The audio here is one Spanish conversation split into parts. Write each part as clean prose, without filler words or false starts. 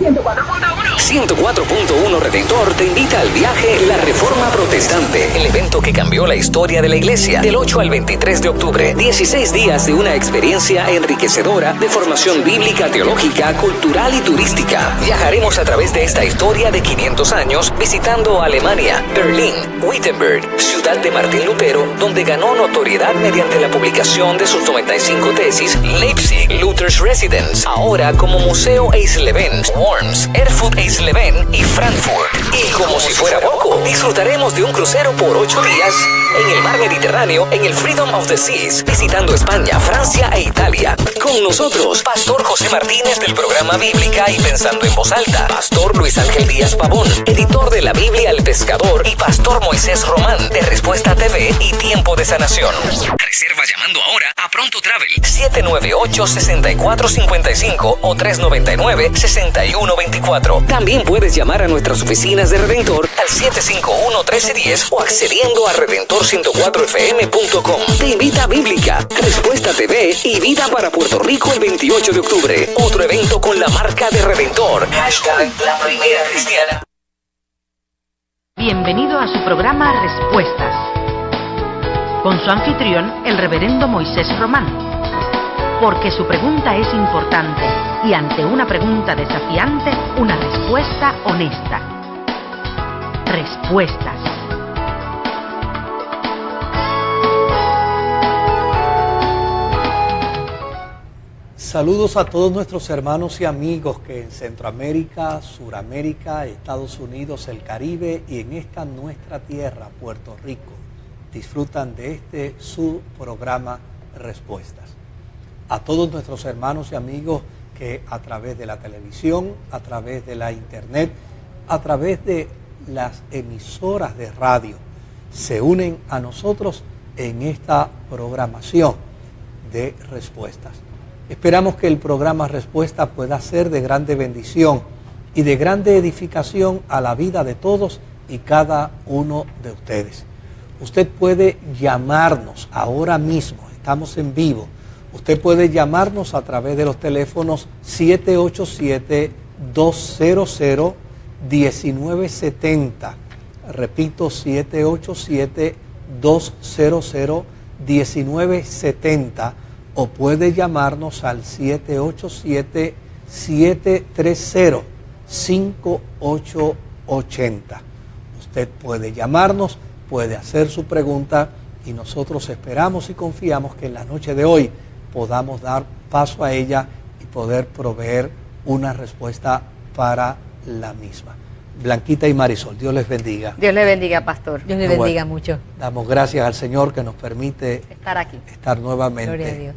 104.1 Redentor te invita al viaje La Reforma Protestante, el evento que cambió la historia de la iglesia. Del 8 al 23 de octubre, 16 días de una experiencia enriquecedora de formación bíblica, teológica, cultural y turística. Viajaremos a través de esta historia de 500 años visitando Alemania, Berlín, Wittenberg, ciudad de Martín Lutero, donde ganó notoriedad mediante la publicación de sus 95 tesis, Leipzig, Luther's Residence, ahora como Museo Eisleben, Worms, Erfurt Eisleben y Frankfurt. Y como si fuera poco, disfrutaremos de un crucero por 8 días en el mar Mediterráneo, en el Freedom of the Seas, visitando España, Francia e Italia. Con nosotros, Pastor José Martínez del programa Bíblica y Pensando en Voz Alta, Pastor Luis Ángel Díaz Pavón, editor de la Biblia El Pescador, y Pastor Moisés Román de Respuesta TV y Tiempo de Sanación. Reserva llamando ahora a Pronto Travel 798-6455 o 399-6124. También puedes llamar a nuestras oficinas de Redentor al 751-1310 o accediendo a redentor104fm.com. Te invita Bíblica, Respuesta TV y Vida para Puerto Rico el 28 de octubre. Otro evento con la marca de Redentor. Hashtag La Primera Cristiana. Bienvenido a su programa Respuestas, con su anfitrión, el reverendo Moisés Román. Porque su pregunta es importante y ante una pregunta desafiante, una respuesta honesta. Respuestas. Saludos a todos nuestros hermanos y amigos que en Centroamérica, Suramérica, Estados Unidos, el Caribe y en esta nuestra tierra, Puerto Rico, disfrutan de su programa Respuestas. A todos nuestros hermanos y amigos que a través de la televisión, a través de la internet, a través de las emisoras de radio, se unen a nosotros en esta programación de Respuestas. Esperamos que el programa Respuesta pueda ser de grande bendición y de grande edificación a la vida de todos y cada uno de ustedes. Usted puede llamarnos ahora mismo, estamos en vivo. Usted puede llamarnos a través de los teléfonos 787-200-1970. Repito, 787-200-1970. O puede llamarnos al 787-730-5880. Usted puede llamarnos, puede hacer su pregunta y nosotros esperamos y confiamos que en la noche de hoy podamos dar paso a ella y poder proveer una respuesta para la misma. Blanquita y Marisol, Dios les bendiga. Dios les bendiga, pastor. Dios les bendiga mucho. Damos gracias al Señor que nos permite estar aquí, estar nuevamente. Gloria a Dios.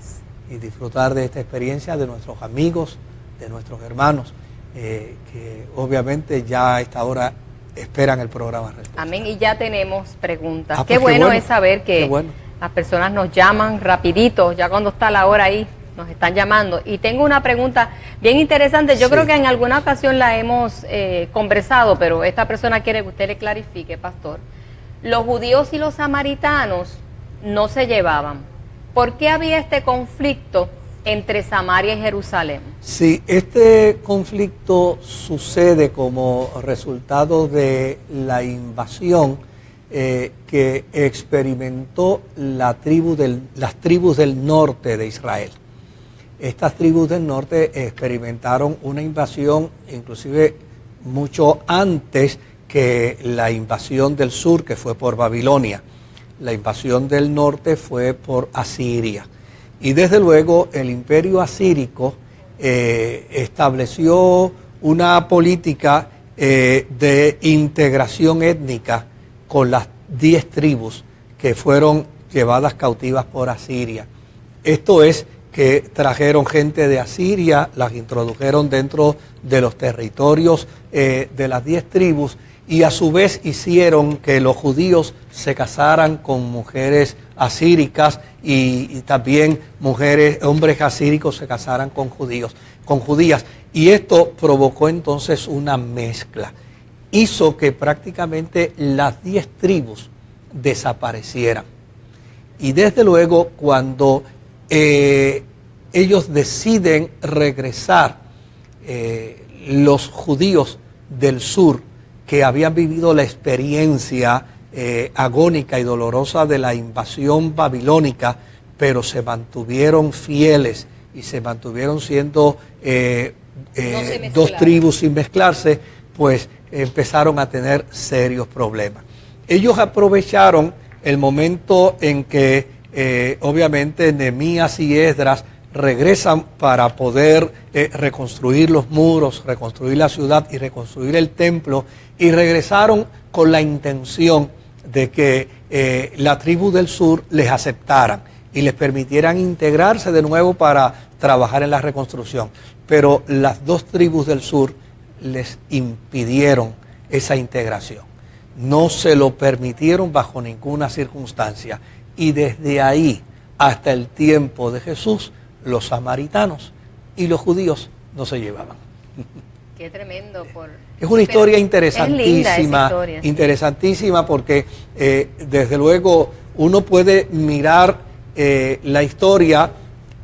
Y disfrutar de esta experiencia de nuestros amigos, de nuestros hermanos, que obviamente ya a esta hora esperan el programa Respuesta. Amén, y ya tenemos preguntas. Pues qué bueno es saber que las personas nos llaman rapidito, ya cuando está la hora ahí, nos están llamando. Y tengo una pregunta bien interesante, yo creo que en alguna ocasión la hemos conversado, pero esta persona quiere que usted le clarifique, pastor. Los judíos y los samaritanos no se llevaban. ¿Por qué había este conflicto entre Samaria y Jerusalén? Sí, este conflicto sucede como resultado de la invasión que experimentó las tribus del norte de Israel. Estas tribus del norte experimentaron una invasión inclusive mucho antes que la invasión del sur, que fue por Babilonia. La invasión del norte fue por Asiria. Y desde luego el imperio asírico estableció una política de integración étnica con las 10 tribus que fueron llevadas cautivas por Asiria. Esto es que trajeron gente de Asiria, las introdujeron dentro de los territorios de las 10 tribus y a su vez hicieron que los judíos se casaran con mujeres asíricas y también hombres asíricos se casaran con judías. Y esto provocó entonces una mezcla. Hizo que prácticamente las 10 tribus desaparecieran. Y desde luego cuando ellos deciden regresar, los judíos del sur, que habían vivido la experiencia agónica y dolorosa de la invasión babilónica, pero se mantuvieron fieles y se mantuvieron siendo dos tribus sin mezclarse, pues empezaron a tener serios problemas. Ellos aprovecharon el momento en que obviamente Nehemías y Esdras regresan para poder reconstruir los muros, reconstruir la ciudad y reconstruir el templo, y regresaron con la intención de que la tribu del sur les aceptaran y les permitieran integrarse de nuevo para trabajar en la reconstrucción. Pero las dos tribus del sur les impidieron esa integración. No se lo permitieron bajo ninguna circunstancia. Y desde ahí hasta el tiempo de Jesús, los samaritanos y los judíos no se llevaban. Qué tremendo. Es una historia interesantísima, interesantísima porque desde luego uno puede mirar la historia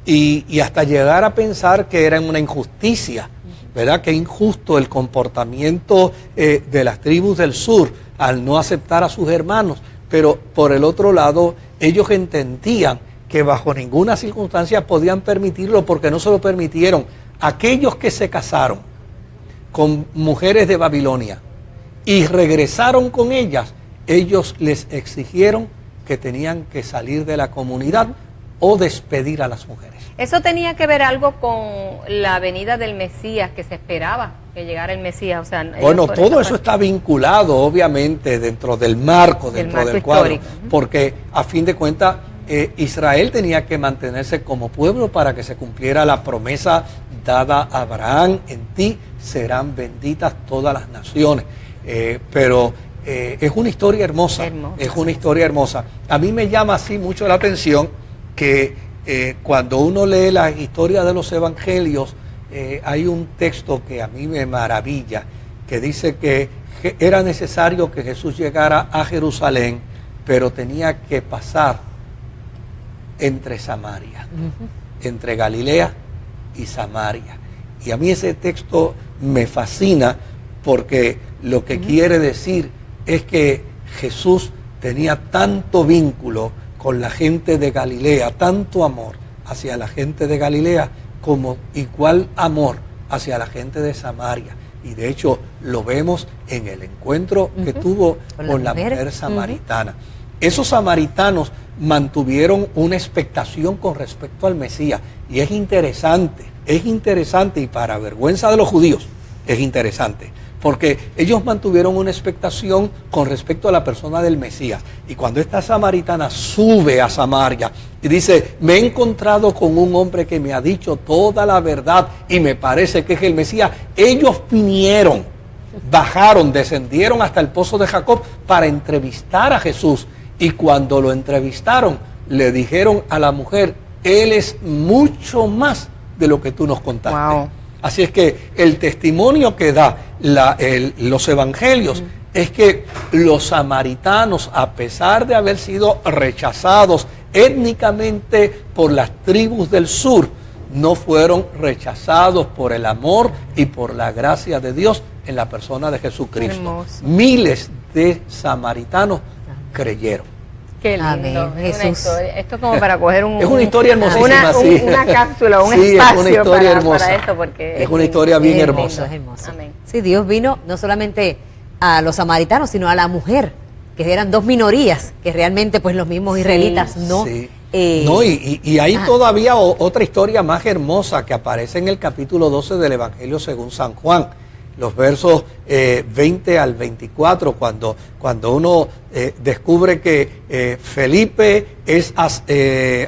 y hasta llegar a pensar que era una injusticia, ¿verdad? Que injusto el comportamiento de las tribus del sur al no aceptar a sus hermanos, pero por el otro lado ellos entendían que bajo ninguna circunstancia podían permitirlo, porque no se lo permitieron. Aquellos que se casaron con mujeres de Babilonia y regresaron con ellas, ellos les exigieron que tenían que salir de la comunidad o despedir a las mujeres. ¿Eso tenía que ver algo con la venida del Mesías, que se esperaba que llegara el Mesías? O sea, bueno, todo eso está vinculado obviamente dentro del marco del cuadro, porque a fin de cuentas Israel tenía que mantenerse como pueblo para que se cumpliera la promesa dada a Abraham: en ti serán benditas todas las naciones. Pero es una historia hermosa, es una historia hermosa. A mí me llama así mucho la atención que cuando uno lee la historia de los evangelios, hay un texto que a mí me maravilla, que dice que era necesario que Jesús llegara a Jerusalén, pero tenía que pasar entre Samaria, entre Galilea y Samaria. Y a mí ese texto me fascina, porque lo que quiere decir es que Jesús tenía tanto vínculo con la gente de Galilea, tanto amor hacia la gente de Galilea como igual amor hacia la gente de Samaria. Y de hecho lo vemos en el encuentro que tuvo con la mujer samaritana. Esos samaritanos mantuvieron una expectación con respecto al Mesías, y es interesante y para vergüenza de los judíos es interesante, porque ellos mantuvieron una expectación con respecto a la persona del Mesías. Y cuando esta samaritana sube a Samaria y dice: me he encontrado con un hombre que me ha dicho toda la verdad y me parece que es el Mesías, ellos vinieron, bajaron, descendieron hasta el pozo de Jacob para entrevistar a Jesús. Y cuando lo entrevistaron, le dijeron a la mujer: él es mucho más de lo que tú nos contaste. Wow. Así es que el testimonio que da los evangelios es que los samaritanos, a pesar de haber sido rechazados étnicamente por las tribus del sur, no fueron rechazados por el amor y por la gracia de Dios en la persona de Jesucristo. Miles de samaritanos creyeron. Qué lindo. Amén, Jesús. Esto es como para coger es una historia hermosísima, una cápsula, un espacio es una historia hermosa. Para esto, porque es una historia bien hermosa. Es hermoso. Amén. Sí, Dios vino no solamente a los samaritanos, sino a la mujer, que eran dos minorías, que realmente pues los mismos israelitas no. Sí. Y hay todavía otra historia más hermosa que aparece en el capítulo 12 del Evangelio según San Juan. Los versos 20 al 24, cuando uno descubre que Felipe es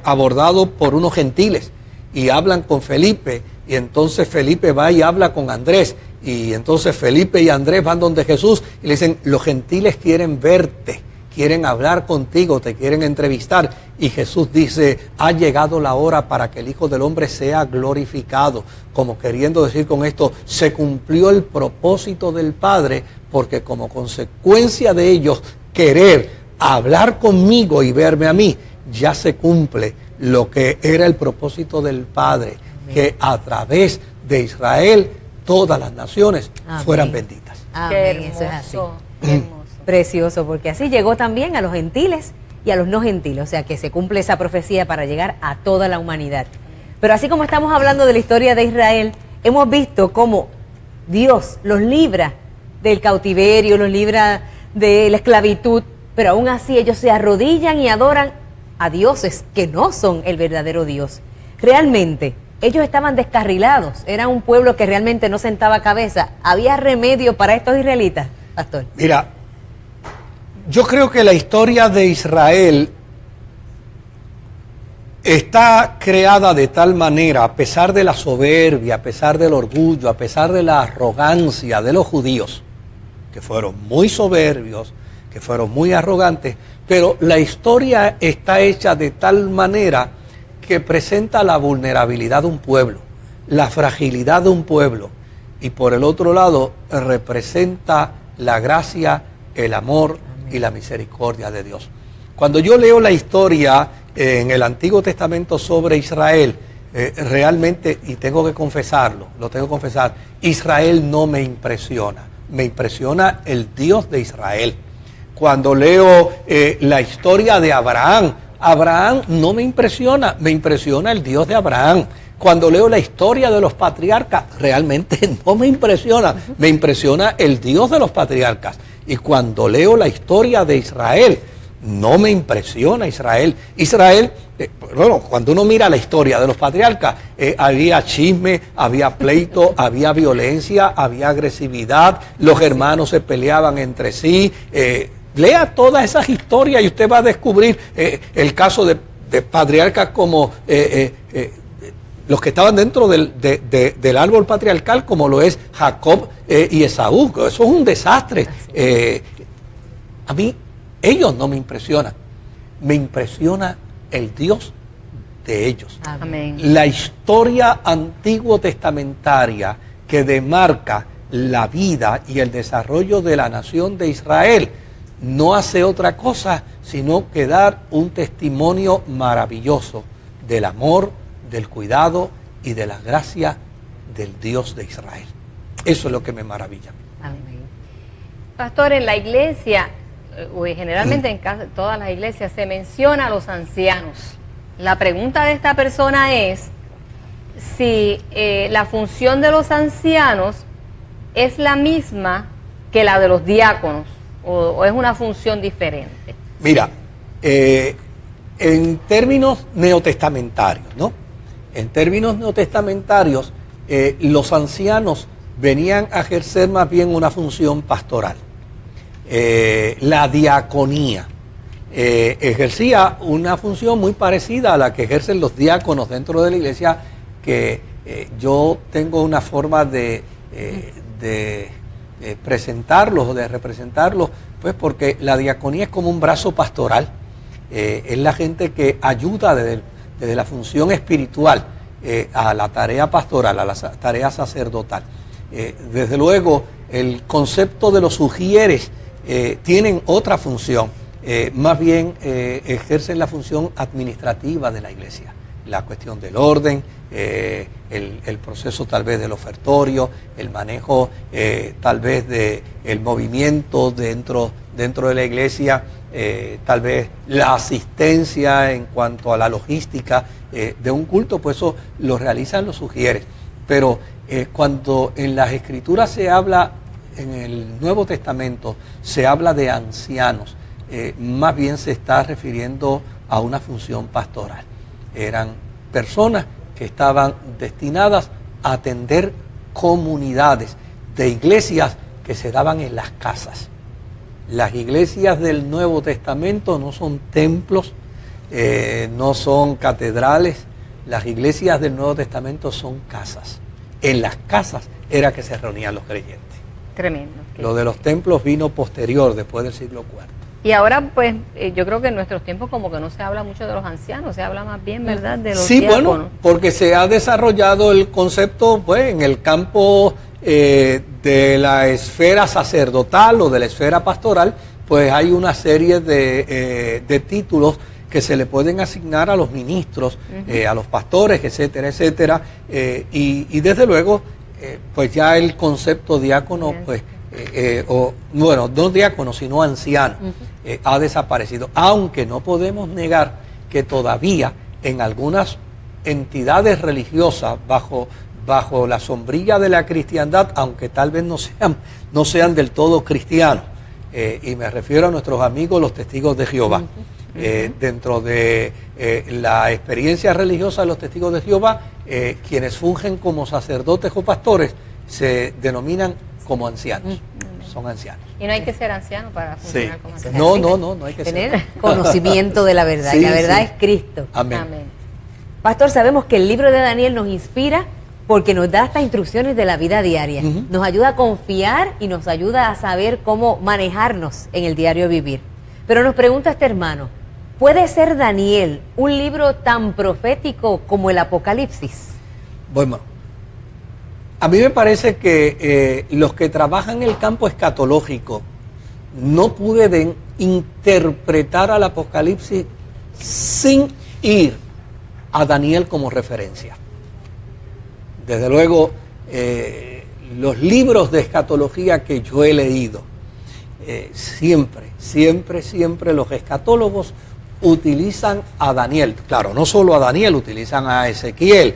abordado por unos gentiles y hablan con Felipe, y entonces Felipe va y habla con Andrés, y entonces Felipe y Andrés van donde Jesús y le dicen: los gentiles quieren verte, quieren hablar contigo, te quieren entrevistar. Y Jesús dice: ha llegado la hora para que el Hijo del Hombre sea glorificado. Como queriendo decir con esto, se cumplió el propósito del Padre, porque como consecuencia de ellos querer hablar conmigo y verme a mí, ya se cumple lo que era el propósito del Padre, que a través de Israel todas las naciones fueran benditas. Amén. Qué hermoso, Eso es así. qué hermoso. Precioso, porque así llegó también a los gentiles y a los no gentiles, o sea que se cumple esa profecía para llegar a toda la humanidad. Pero así como estamos hablando de la historia de Israel, hemos visto cómo Dios los libra del cautiverio, los libra de la esclavitud, pero aún así ellos se arrodillan y adoran a dioses que no son el verdadero Dios. Realmente, ellos estaban descarrilados, era un pueblo que realmente no sentaba cabeza. ¿Había remedio para estos israelitas, pastor? Mira, yo creo que la historia de Israel está creada de tal manera, a pesar de la soberbia, a pesar del orgullo, a pesar de la arrogancia de los judíos, que fueron muy soberbios, que fueron muy arrogantes, pero la historia está hecha de tal manera que presenta la vulnerabilidad de un pueblo, la fragilidad de un pueblo, y por el otro lado representa la gracia, el amor y la misericordia de Dios. Cuando yo leo la historia en el Antiguo Testamento sobre Israel, realmente, y tengo que confesarlo, lo tengo que confesar, Israel no me impresiona el Dios de Israel. Cuando leo la historia de Abraham no me impresiona el Dios de Abraham. Cuando leo la historia de los patriarcas, realmente no me impresiona el Dios de los patriarcas. Y cuando leo la historia de Israel, no me impresiona Israel. Bueno, cuando uno mira la historia de los patriarcas, había chisme, había pleito, había violencia, había agresividad, los hermanos se peleaban entre sí. Lea todas esas historias y usted va a descubrir el caso de patriarcas como los que estaban dentro del árbol patriarcal, como lo es Jacob y Esaú. Eso es un desastre. A mí, ellos no me impresionan. Me impresiona el Dios de ellos. Amén. La historia antiguo testamentaria que demarca la vida y el desarrollo de la nación de Israel no hace otra cosa sino que dar un testimonio maravilloso del amor, del cuidado y de la gracia del Dios de Israel. Eso es lo que me maravilla. Amén. Pastor, en la iglesia, generalmente en todas las iglesias se menciona a los ancianos. La pregunta de esta persona es si la función de los ancianos es la misma que la de los diáconos o es una función diferente. Mira, en términos neotestamentarios, ¿no? En términos neotestamentarios, los ancianos venían a ejercer más bien una función pastoral. La diaconía ejercía una función muy parecida a la que ejercen los diáconos dentro de la iglesia, que yo tengo una forma de presentarlos o de representarlos, pues porque la diaconía es como un brazo pastoral, es la gente que ayuda desde la función espiritual a la tarea pastoral, a la tarea sacerdotal. Desde luego, el concepto de los sugieres tienen otra función, más bien ejercen la función administrativa de la iglesia, la cuestión del orden, el proceso tal vez del ofertorio, el manejo tal vez del movimiento dentro de la iglesia, tal vez la asistencia en cuanto a la logística de un culto, pues eso lo realizan los sugieres. Pero cuando en las Escrituras se habla, en el Nuevo Testamento se habla de ancianos, más bien se está refiriendo a una función pastoral. Eran personas que estaban destinadas a atender comunidades de iglesias que se daban en las casas. Las iglesias del Nuevo Testamento no son templos, no son catedrales. Las iglesias del Nuevo Testamento son casas. En las casas era que se reunían los creyentes. Tremendo. Lo de los templos vino posterior, después del siglo IV. Y ahora, pues, yo creo que en nuestros tiempos como que no se habla mucho de los ancianos, se habla más bien, ¿verdad?, de los diáconos. Bueno, porque se ha desarrollado el concepto, pues, en el campo de la esfera sacerdotal o de la esfera pastoral, pues hay una serie de títulos que se le pueden asignar a los ministros, a los pastores, etcétera, etcétera. Y desde luego pues ya el concepto diácono, pues, no diácono, sino anciano, ha desaparecido. Aunque no podemos negar que todavía en algunas entidades religiosas bajo la sombrilla de la cristiandad, aunque tal vez no sean del todo cristianos, y me refiero a nuestros amigos los testigos de Jehová. Dentro de la experiencia religiosa de los testigos de Jehová, quienes fungen como sacerdotes o pastores se denominan como ancianos. Son ancianos. Y no hay que ser anciano para funcionar como anciano. No hay que tener conocimiento de la verdad. Sí, y la verdad es Cristo. Amén. Pastor, sabemos que el libro de Daniel nos inspira porque nos da estas instrucciones de la vida diaria. Nos ayuda a confiar y nos ayuda a saber cómo manejarnos en el diario vivir. Pero nos pregunta este hermano, ¿puede ser Daniel un libro tan profético como el Apocalipsis? Bueno, a mí me parece que los que trabajan en el campo escatológico no pueden interpretar al Apocalipsis sin ir a Daniel como referencia. Desde luego, los libros de escatología que yo he leído, siempre los escatólogos utilizan a Daniel. Claro, no solo a Daniel, utilizan a Ezequiel,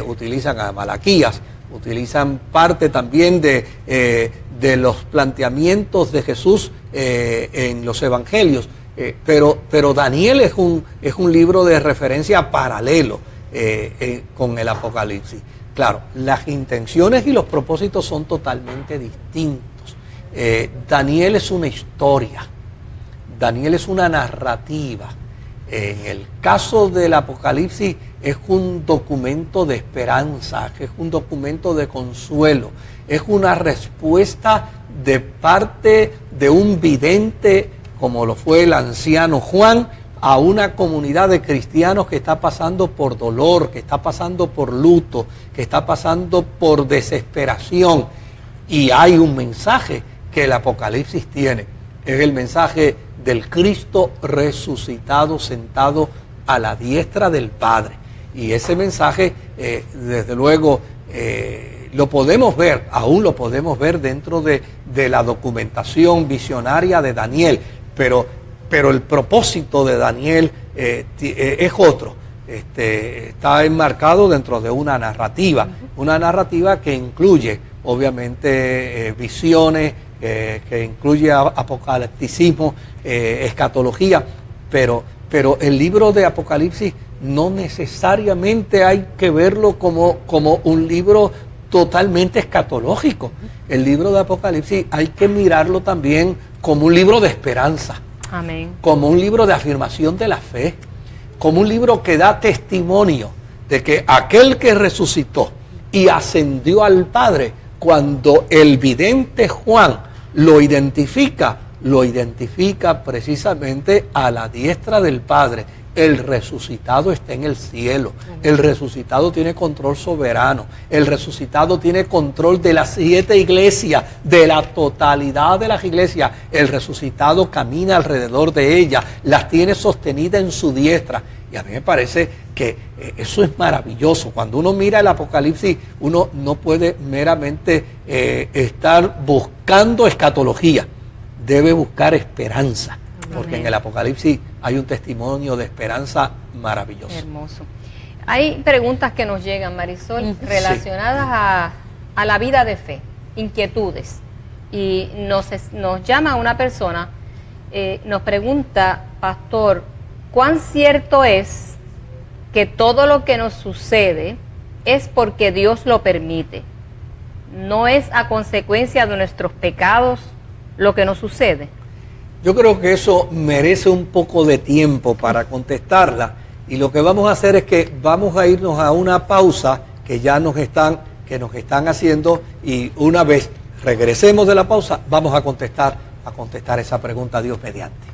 utilizan a Malaquías, utilizan parte también de los planteamientos de Jesús en los evangelios. Pero Daniel es un libro de referencia paralelo con el Apocalipsis. Claro, las intenciones y los propósitos son totalmente distintos. Daniel es una historia, Daniel es una narrativa. En el caso del Apocalipsis es un documento de esperanza, es un documento de consuelo, es una respuesta de parte de un vidente, como lo fue el anciano Juan, a una comunidad de cristianos que está pasando por dolor, que está pasando por luto, que está pasando por desesperación. Y hay un mensaje que el Apocalipsis tiene, es el mensaje del Cristo resucitado, sentado a la diestra del Padre. Y ese mensaje, desde luego, lo podemos ver, aún lo podemos ver dentro de la documentación visionaria de Daniel, pero el propósito de Daniel es otro. Está enmarcado dentro de una narrativa que incluye, obviamente, visiones, que incluye apocalipticismo, escatología, pero el libro de Apocalipsis no necesariamente hay que verlo como un libro totalmente escatológico. El libro de Apocalipsis hay que mirarlo también como un libro de esperanza. Amén. Como un libro de afirmación de la fe, como un libro que da testimonio de que aquel que resucitó y ascendió al Padre, cuando el vidente Juan lo identifica precisamente a la diestra del Padre. El resucitado está en el cielo, el resucitado tiene control soberano, el resucitado tiene control de las 7 iglesias, de la totalidad de las iglesias. El resucitado camina alrededor de ellas, las tiene sostenidas en su diestra. Y a mí me parece que eso es maravilloso. Cuando uno mira el Apocalipsis, uno no puede meramente estar buscando escatología, debe buscar esperanza. Porque en el Apocalipsis hay un testimonio de esperanza maravilloso. Hermoso. Hay preguntas que nos llegan, Marisol, relacionadas a la vida de fe, inquietudes. Y nos llama una persona, nos pregunta, pastor, ¿cuán cierto es que todo lo que nos sucede es porque Dios lo permite? ¿No es a consecuencia de nuestros pecados lo que nos sucede? Yo creo que eso merece un poco de tiempo para contestarla, y lo que vamos a hacer es que vamos a irnos a una pausa que nos están haciendo, y una vez regresemos de la pausa vamos a contestar esa pregunta, Dios mediante.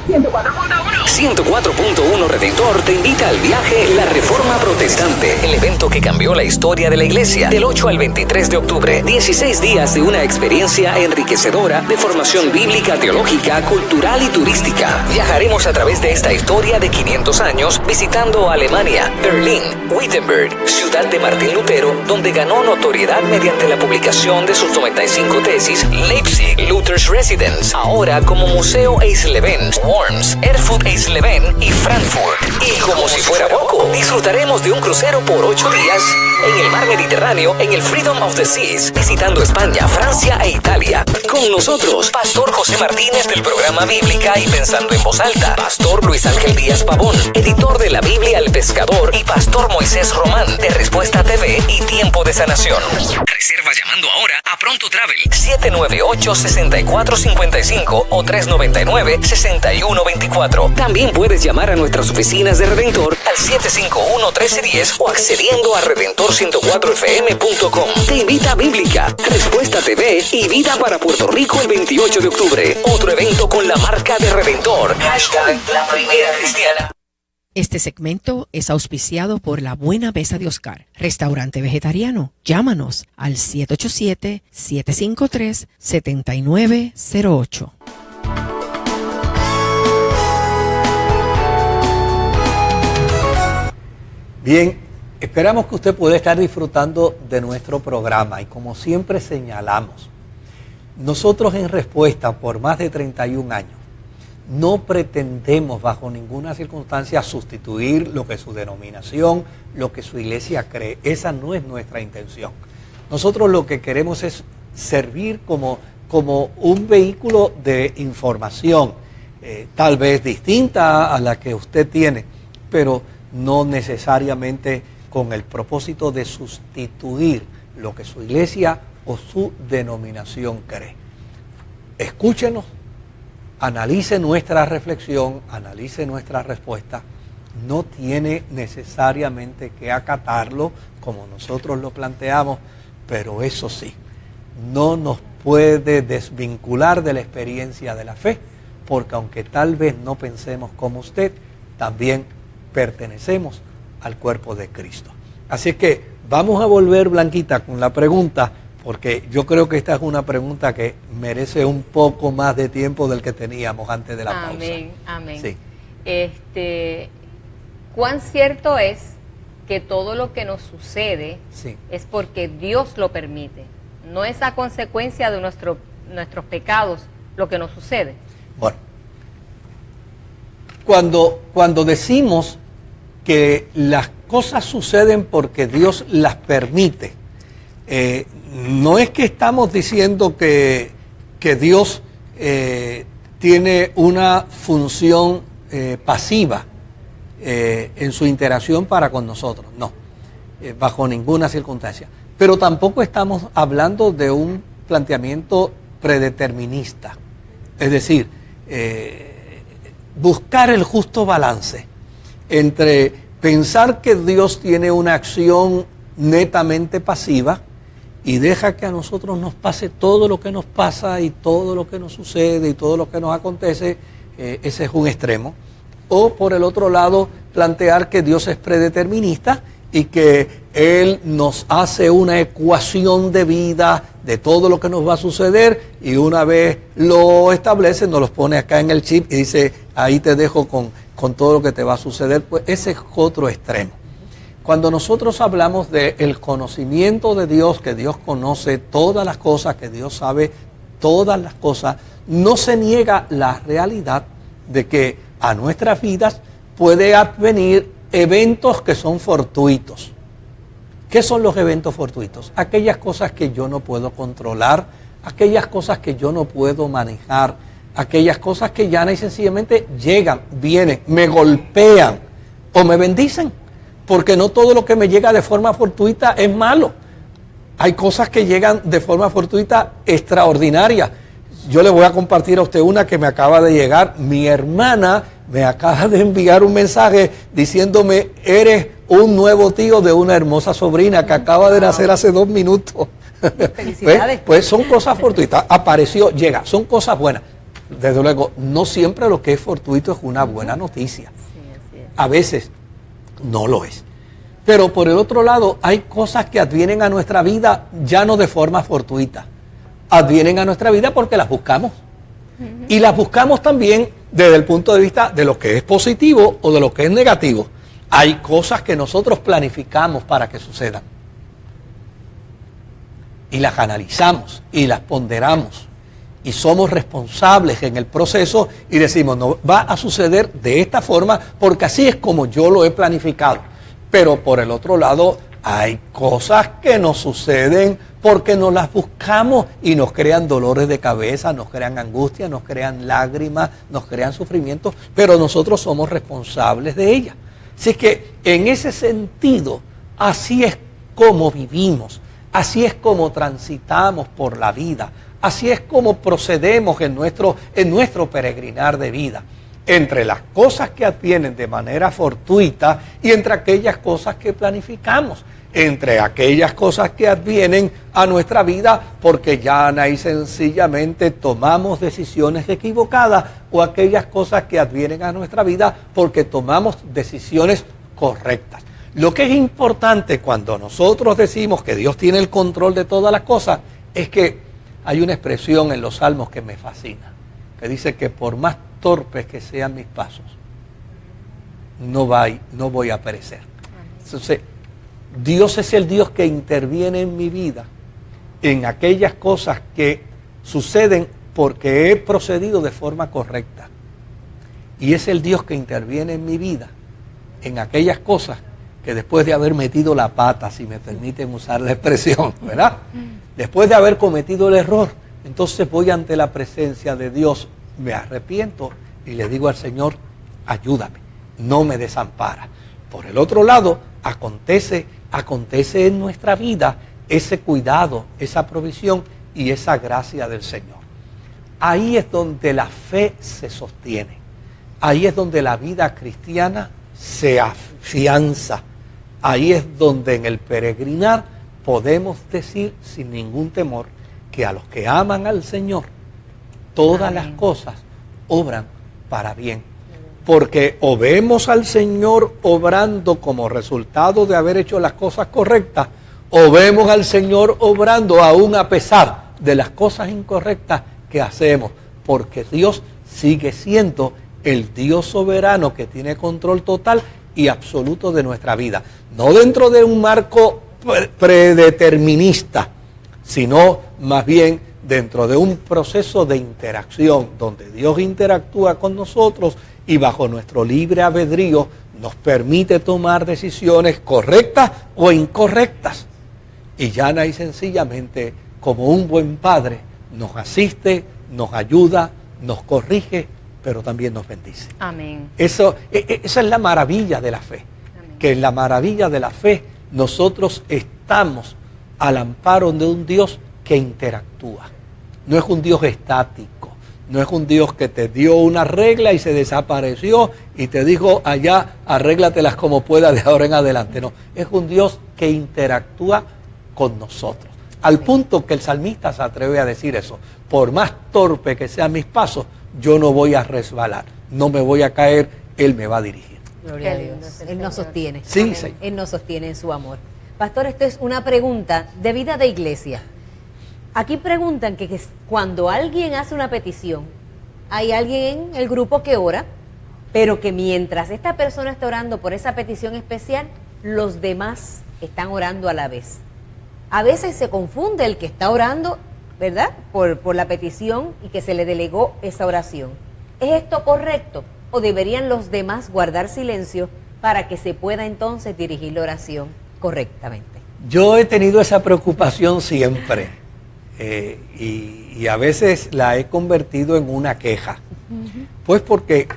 ¡104.1! 104.1 Redentor te invita al viaje La Reforma Protestante, el evento que cambió la historia de la iglesia. Del 8 al 23 de octubre, 16 días de una experiencia enriquecedora de formación bíblica, teológica, cultural y turística. Viajaremos a través de esta historia de 500 años visitando Alemania, Berlín, Wittenberg, ciudad de Martín Lutero, donde ganó notoriedad mediante la publicación de sus 95 tesis, Leipzig, Luther's Residence, ahora como Museo Eisleben, Worms, Erfurt Eisleben y Frankfurt. Y como si fuera poco, disfrutaremos de un crucero por 8 días en el mar Mediterráneo, en el Freedom of the Seas, visitando España, Francia e Italia. Con nosotros, Pastor José Martínez del programa Bíblica y Pensando en Voz Alta, Pastor Luis Ángel Díaz Pavón, editor de la Biblia El Pescador, y Pastor Moisés Román de Respuesta TV y Tiempo de Sanación. Reserva llamando ahora a Pronto Travel 798-6455 o 399-6124. También puedes llamar a nuestras oficinas de Redentor al 751-1310 o accediendo a redentor104fm.com. Te invita a Bíblica, Respuesta TV y Vida para Puerto Rico el 28 de octubre. Otro evento con la marca de Redentor. Hashtag La Primera Cristiana. Este segmento es auspiciado por La Buena Mesa de Oscar, restaurante vegetariano. Llámanos al 787-753-7908. Bien, esperamos que usted pueda estar disfrutando de nuestro programa y como siempre señalamos, nosotros en Respuesta por más de 31 años no pretendemos bajo ninguna circunstancia sustituir lo que su denominación, lo que su iglesia cree. Esa no es nuestra intención. Nosotros lo que queremos es servir como un vehículo de información, tal vez distinta a la que usted tiene, pero no necesariamente con el propósito de sustituir lo que su iglesia o su denominación cree. Escúchenos, analice nuestra reflexión, analice nuestra respuesta. No tiene necesariamente que acatarlo como nosotros lo planteamos, pero eso sí, no nos puede desvincular de la experiencia de la fe, porque aunque tal vez no pensemos como usted, también pertenecemos al cuerpo de Cristo. Así que vamos a volver, Blanquita, con la pregunta, porque yo creo que esta es una pregunta que merece un poco más de tiempo del que teníamos antes de la pausa. Amén, amén. Sí. ¿Cuán cierto es que todo lo que nos sucede es porque Dios lo permite? ¿No es a consecuencia de nuestros pecados lo que nos sucede? Bueno, cuando decimos que las cosas suceden porque Dios las permite, no es que estamos diciendo que Dios tiene una función pasiva en su interacción para con nosotros, no, bajo ninguna circunstancia. Pero tampoco estamos hablando de un planteamiento predeterminista, es decir, buscar el justo balance entre pensar que Dios tiene una acción netamente pasiva y deja que a nosotros nos pase todo lo que nos pasa y todo lo que nos sucede y todo lo que nos acontece, ese es un extremo. O por el otro lado, plantear que Dios es predeterminista y que Él nos hace una ecuación de vida de todo lo que nos va a suceder y una vez lo establece, nos los pone acá en el chip y dice, ahí te dejo con todo lo que te va a suceder. Pues ese es otro extremo. Cuando nosotros hablamos del conocimiento de Dios, que Dios conoce todas las cosas, que Dios sabe todas las cosas, no se niega la realidad de que a nuestras vidas puede advenir eventos que son fortuitos. ¿Qué son los eventos fortuitos? Aquellas cosas que yo no puedo controlar, aquellas cosas que yo no puedo manejar, aquellas cosas que llana y sencillamente llegan, vienen, me golpean o me bendicen. Porque no todo lo que me llega de forma fortuita es malo. Hay cosas que llegan de forma fortuita extraordinaria. Yo le voy a compartir a usted una que me acaba de llegar. Mi hermana me acaba de enviar un mensaje diciéndome, eres un nuevo tío de una hermosa sobrina que acaba de nacer hace 2 minutos. Felicidades. Pues son cosas fortuitas. Apareció, llega, son cosas buenas. desde luego, no siempre lo que es fortuito es una buena noticia. A veces no lo es. Pero por el otro lado, hay cosas que advienen a nuestra vida ya no de forma fortuita. Advienen a nuestra vida porque las buscamos. Y las buscamos también desde el punto de vista de lo que es positivo o de lo que es negativo. Hay cosas que nosotros planificamos para que sucedan. Y las analizamos y las ponderamos. Y somos responsables en el proceso y decimos, no, va a suceder de esta forma porque así es como yo lo he planificado. Pero por el otro lado, hay cosas que nos suceden porque nos las buscamos y nos crean dolores de cabeza, nos crean angustia, nos crean lágrimas, nos crean sufrimientos, pero nosotros somos responsables de ellas. Así que en ese sentido, así es como vivimos, así es como transitamos por la vida, así es como procedemos en nuestro peregrinar de vida. Entre las cosas que advienen de manera fortuita y entre aquellas cosas que planificamos, entre aquellas cosas que advienen a nuestra vida porque llana y sencillamente tomamos decisiones equivocadas o aquellas cosas que advienen a nuestra vida porque tomamos decisiones correctas. Lo que es importante cuando nosotros decimos que Dios tiene el control de todas las cosas es que hay una expresión en los Salmos que me fascina, que dice que por más torpes que sean mis pasos, no voy a perecer. Entonces, Dios es el Dios que interviene en mi vida, en aquellas cosas que suceden porque he procedido de forma correcta. Y es el Dios que interviene en mi vida, en aquellas cosas que después de haber metido la pata, si me permiten usar la expresión, ¿verdad? Después de haber cometido el error, entonces voy ante la presencia de Dios, me arrepiento y le digo al Señor, ayúdame, no me desampara. Por el otro lado, acontece en nuestra vida ese cuidado, esa provisión y esa gracia del Señor. Ahí es donde la fe se sostiene. Ahí es donde la vida cristiana se afianza. Ahí es donde en el peregrinar podemos decir sin ningún temor que a los que aman al Señor, todas las cosas obran para bien. Porque o vemos al Señor obrando como resultado de haber hecho las cosas correctas, o vemos al Señor obrando aún a pesar de las cosas incorrectas que hacemos. Porque Dios sigue siendo el Dios soberano que tiene control total y absoluto de nuestra vida. No dentro de un marco predeterminista, sino más bien dentro de un proceso de interacción donde Dios interactúa con nosotros y bajo nuestro libre albedrío nos permite tomar decisiones correctas o incorrectas. Y llana y sencillamente, como un buen padre, nos asiste, nos ayuda, nos corrige, pero también nos bendice. Amén. Esa es la maravilla de la fe. Amén. Que en la maravilla de la fe nosotros estamos al amparo de un Dios que interactúa. No es un Dios estático, no es un Dios que te dio una regla y se desapareció y te dijo allá, arréglatelas como puedas de ahora en adelante. No, es un Dios que interactúa con nosotros. Al punto que el salmista se atreve a decir eso, por más torpe que sean mis pasos, yo no voy a resbalar, no me voy a caer, Él me va a dirigir. Gloria a Dios. Él nos sostiene. Sí, sí. Él nos sostiene en su amor. Pastor, esto es una pregunta de vida de iglesia. Aquí preguntan que cuando alguien hace una petición, hay alguien en el grupo que ora, pero que mientras esta persona está orando por esa petición especial, los demás están orando a la vez. A veces se confunde el que está orando, ¿verdad?, por la petición y que se le delegó esa oración. ¿Es esto correcto o deberían los demás guardar silencio para que se pueda entonces dirigir la oración correctamente? Yo he tenido esa preocupación siempre y a veces la he convertido en una queja. Pues porque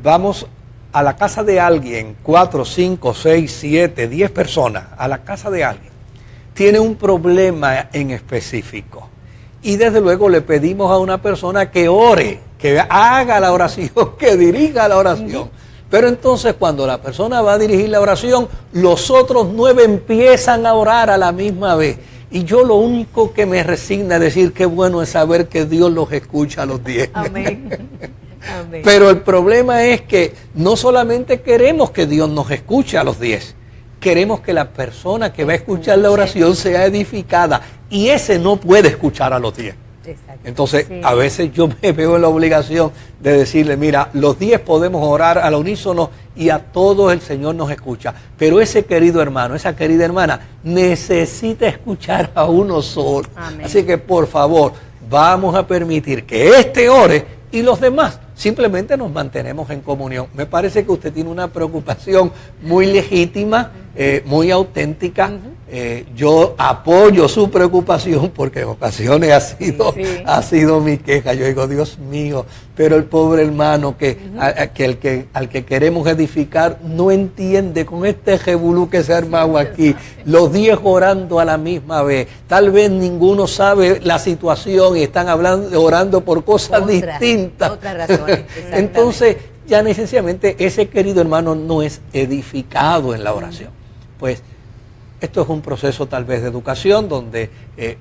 vamos a la casa de alguien, 4, 5, 6, 7, 10 personas, a la casa de alguien, tiene un problema en específico. Y desde luego le pedimos a una persona que ore, que haga la oración, que dirija la oración. Pero entonces cuando la persona va a dirigir la oración, los otros 9 empiezan a orar a la misma vez. Y yo lo único que me resigna es decir qué bueno es saber que Dios los escucha a los 10. Amén. Amén. Pero el problema es que no solamente queremos que Dios nos escuche a los 10, queremos que la persona que va a escuchar la oración sea edificada, y ese no puede escuchar a los 10. Exacto. Entonces, Sí. a veces yo me veo en la obligación de decirle, mira, los 10 podemos orar al unísono y a todos el Señor nos escucha. Pero ese querido hermano, esa querida hermana, necesita escuchar a uno solo. Amén. Así que, por favor, vamos a permitir que éste ore y los demás simplemente nos mantenemos en comunión. Me parece que usted tiene una preocupación muy legítima, muy auténtica. Yo apoyo su preocupación porque en ocasiones ha sido mi queja. Yo digo, Dios mío, pero el pobre hermano al que queremos edificar no entiende con este jebulú que se ha armado aquí, los 10 orando a la misma vez. Tal vez ninguno sabe la situación y están orando por cosas distintas. Otras razones. Entonces, ya necesariamente ese querido hermano no es edificado en la oración. Pues esto es un proceso tal vez de educación donde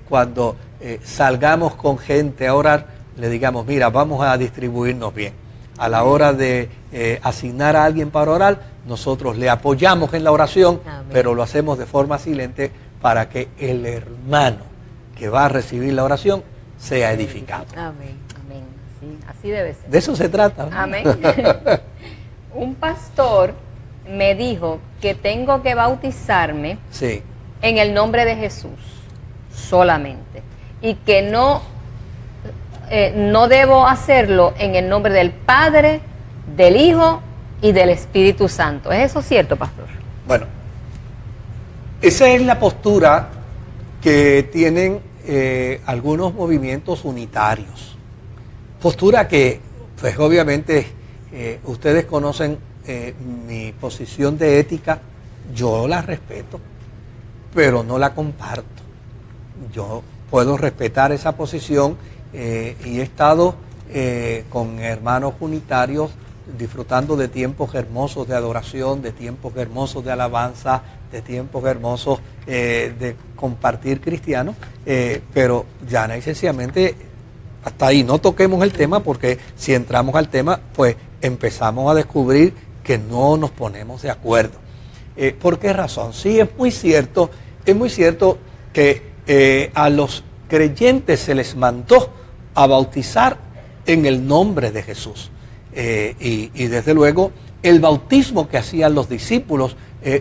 cuando salgamos con gente a orar, le digamos, mira, vamos a distribuirnos bien. A la hora de asignar a alguien para orar, nosotros le apoyamos en la oración, Amén. pero lo hacemos de forma silente para que el hermano que va a recibir la oración sea edificado. Amén. Amén. Sí, así debe ser. De eso se trata, ¿no? Amén. Un pastor me dijo que tengo que bautizarme Sí. en el nombre de Jesús solamente y que no debo hacerlo en el nombre del Padre, del Hijo y del Espíritu Santo. ¿Es eso cierto, pastor? Bueno, esa es la postura que tienen algunos movimientos unitarios. Postura que, pues obviamente, ustedes conocen mi posición de ética, yo la respeto, pero no la comparto. Yo puedo respetar esa posición y he estado con hermanos unitarios disfrutando de tiempos hermosos de adoración, de tiempos hermosos de alabanza, de tiempos hermosos de compartir cristiano, pero ya sencillamente hasta ahí no toquemos el tema, porque si entramos al tema, pues empezamos a descubrir que no nos ponemos de acuerdo. ¿Por qué razón? Sí, es muy cierto que a los creyentes se les mandó a bautizar en el nombre de Jesús. Y desde luego el bautismo que hacían los discípulos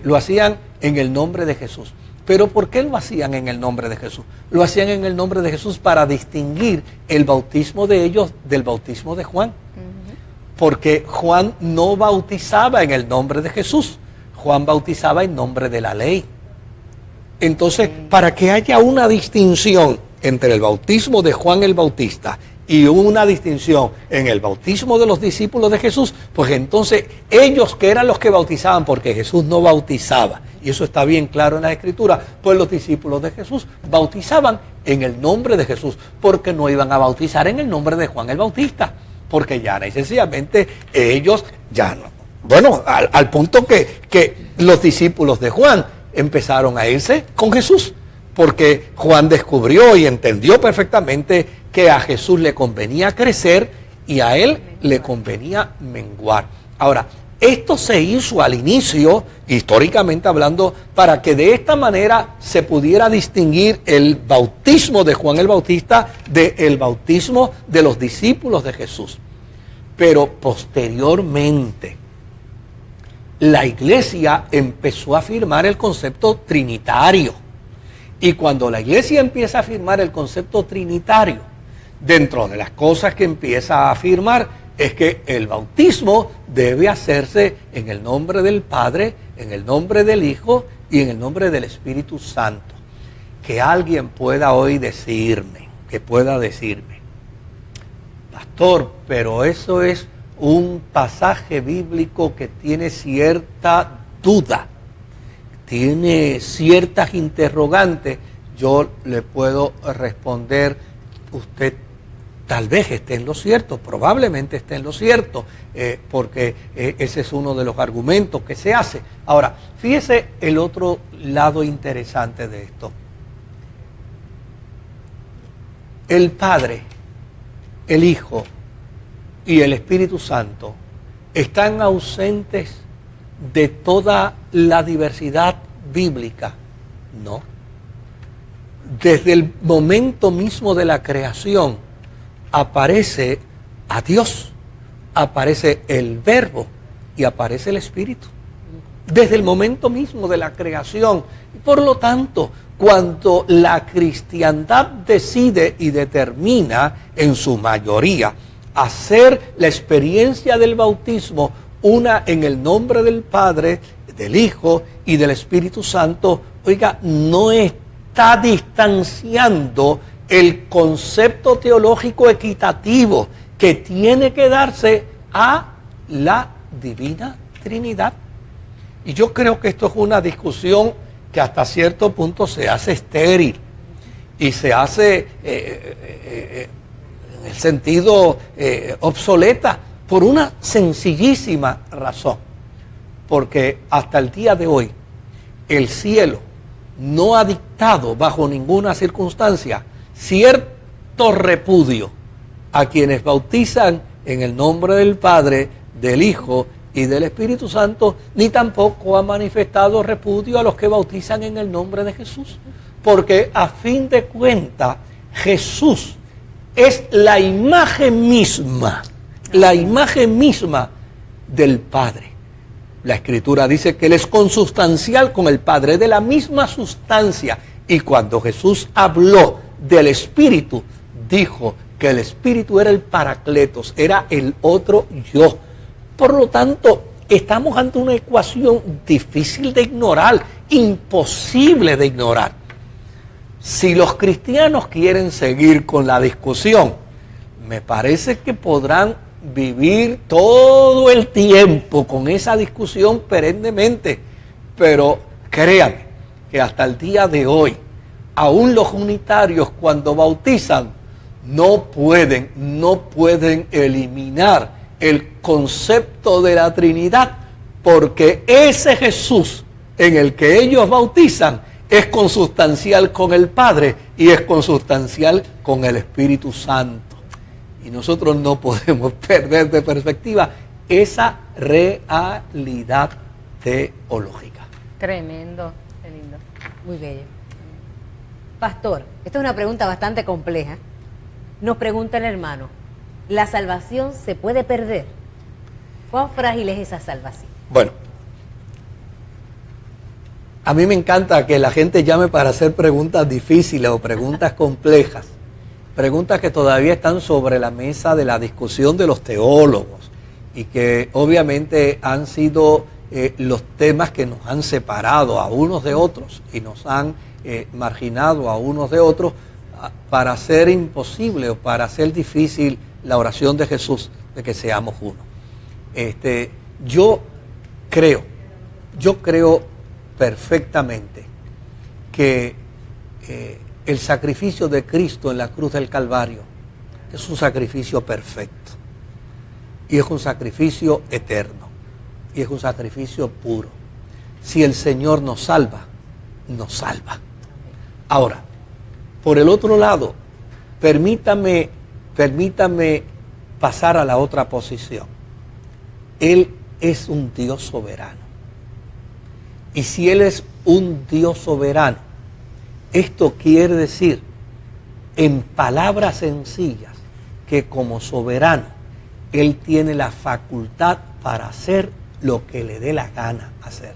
lo hacían en el nombre de Jesús. Pero ¿por qué lo hacían en el nombre de Jesús? Lo hacían en el nombre de Jesús para distinguir el bautismo de ellos del bautismo de Juan. Porque Juan no bautizaba en el nombre de Jesús, Juan bautizaba en nombre de la ley. Entonces, para que haya una distinción entre el bautismo de Juan el Bautista y una distinción en el bautismo de los discípulos de Jesús, pues entonces ellos, que eran los que bautizaban, porque Jesús no bautizaba, y eso está bien claro en la Escritura, pues los discípulos de Jesús bautizaban en el nombre de Jesús, porque no iban a bautizar en el nombre de Juan el Bautista, porque ya sencillamente ellos ya no. Bueno, al punto que los discípulos de Juan empezaron a irse con Jesús, porque Juan descubrió y entendió perfectamente que a Jesús le convenía crecer y a él le convenía menguar. Ahora, esto se hizo al inicio, históricamente hablando, para que de esta manera se pudiera distinguir el bautismo de Juan el Bautista del bautismo de los discípulos de Jesús. Pero posteriormente, la iglesia empezó a afirmar el concepto trinitario. Y cuando la iglesia empieza a afirmar el concepto trinitario, dentro de las cosas que empieza a afirmar es que el bautismo debe hacerse en el nombre del Padre, en el nombre del Hijo y en el nombre del Espíritu Santo. Que alguien pueda hoy decirme, pastor, pero eso es un pasaje bíblico que tiene cierta duda, tiene ciertas interrogantes. Yo le puedo responder, usted tal vez esté en lo cierto, probablemente esté en lo cierto, porque ese es uno de los argumentos que se hace. Ahora, fíjese el otro lado interesante de esto. el Padre, el Hijo y el Espíritu Santo están ausentes de toda la diversidad bíblica? No. Desde el momento mismo de la creación aparece a Dios, aparece el Verbo y aparece el Espíritu. Desde el momento mismo de la creación. Por lo tanto, cuando la cristiandad decide y determina en su mayoría hacer la experiencia del bautismo una en el nombre del Padre, del Hijo y del Espíritu Santo, oiga, no está distanciando el concepto teológico equitativo que tiene que darse a la Divina Trinidad. Y yo creo que esto es una discusión que hasta cierto punto se hace estéril y se hace en el sentido obsoleta por una sencillísima razón. Porque hasta el día de hoy el cielo no ha dictado bajo ninguna circunstancia cierto repudio a quienes bautizan en el nombre del Padre, del Hijo y del Espíritu Santo, ni tampoco ha manifestado repudio a los que bautizan en el nombre de Jesús. Porque a fin de cuentas, Jesús es la imagen misma del Padre. La Escritura dice que Él es consustancial con el Padre, de la misma sustancia. Y cuando Jesús habló del Espíritu, dijo que el Espíritu era el Paracletos, era el otro yo. Por lo tanto, estamos ante una ecuación difícil de ignorar, imposible de ignorar. Si los cristianos quieren seguir con la discusión, me parece que podrán vivir todo el tiempo con esa discusión perennemente. Pero créanme que hasta el día de hoy, aún los unitarios cuando bautizan, no pueden eliminar el concepto de la Trinidad, porque ese Jesús en el que ellos bautizan es consustancial con el Padre y es consustancial con el Espíritu Santo. Y nosotros no podemos perder de perspectiva esa realidad teológica. Tremendo, qué lindo. Muy bello. Pastor, esta es una pregunta bastante compleja. Nos pregunta el hermano, ¿la salvación se puede perder? ¿Cuán frágil es esa salvación? Bueno, a mí me encanta que la gente llame para hacer preguntas difíciles o preguntas complejas, preguntas que todavía están sobre la mesa de la discusión de los teólogos y que obviamente han sido los temas que nos han separado a unos de otros y nos han marginado a unos de otros para hacer imposible o para hacer difícil la oración de Jesús de que seamos uno. Yo creo perfectamente que el sacrificio de Cristo en la cruz del Calvario es un sacrificio perfecto y es un sacrificio eterno y es un sacrificio puro. Si el Señor nos salva, nos salva. Ahora, por el otro lado, permítame pasar a la otra posición. Él es un Dios soberano. Y si Él es un Dios soberano, esto quiere decir, en palabras sencillas, que como soberano, Él tiene la facultad para hacer lo que le dé la gana hacer.